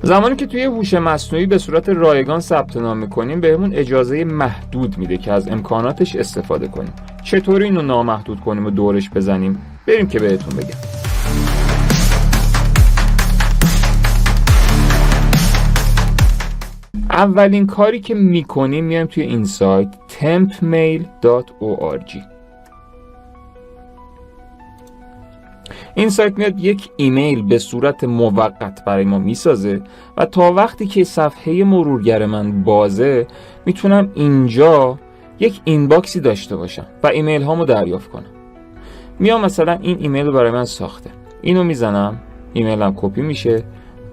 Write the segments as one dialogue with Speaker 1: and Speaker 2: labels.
Speaker 1: زمانی که توی هوش مصنوعی به صورت رایگان ثبت نام می‌کنیم بهمون اجازه محدود میده که از امکاناتش استفاده کنیم. چطوری اینو نامحدود کنیم و دورش بزنیم؟ بریم که بهتون بگم. اولین کاری که میکنیم میایم توی این سایت tempmail.org. این سایت میاد یک ایمیل به صورت موقت برای ما میسازه و تا وقتی که صفحه مرورگر من بازه میتونم اینجا یک اینباکسی داشته باشم و ایمیل هامو دریافت کنم. میام مثلا این ایمیل رو برای من ساخته، اینو میزنم، ایمیلم کپی میشه.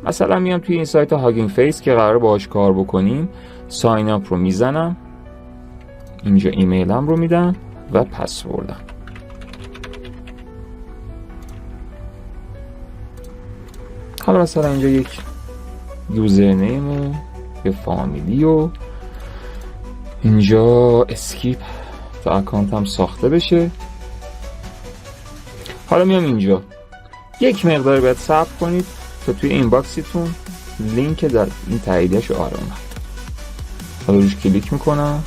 Speaker 1: مثلا میام توی این سایت هاگینگ فیس که قراره باهاش کار بکنیم، ساین اپ رو میزنم، اینجا ایمیلم رو میدم و پسوردم. حالا مثلا اینجا یک یوزرنیم و یه فامیلی و اینجا اسکیپ تا اکانتم ساخته بشه. حالا میام اینجا یک مقدار باید صبر کنید تا توی این باکسیتون لینک در این تاییدیه‌اش رو اومد. حالا روش کلیک میکنم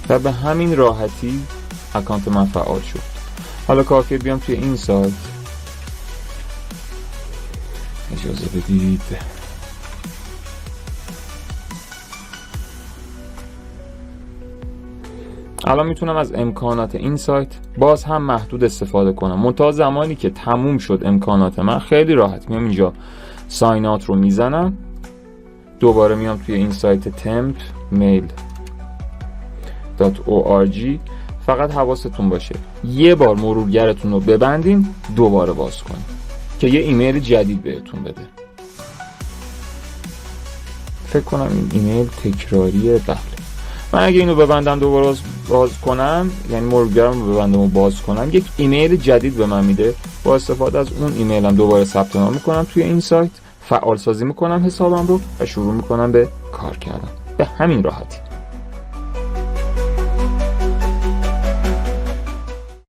Speaker 1: و به همین راحتی اکانت من فعال شد. حالا کافیه بیام توی این سایت، اجازه بدید الان میتونم از امکانات این سایت باز هم محدود استفاده کنم، منتها زمانی که تموم شد امکانات من خیلی راحت میام اینجا ساین اوت رو میزنم، دوباره میام توی این سایت tempmail.org. فقط حواستون باشه یه بار مرورگرتون رو ببندین دوباره باز کنین که یه ایمیل جدید بهتون بده. فکر کنم این ایمیل تکراریه. بله، من اگه اینو ببندم دوباره باز کنم، یعنی مرورگرم رو ببندم و باز کنم، یک ایمیل جدید به من میده. با استفاده از اون ایمیلم دوباره ثبت نام میکنم توی این سایت، فعال سازی میکنم حسابم رو و شروع میکنم به کار کردن. به همین راحتی.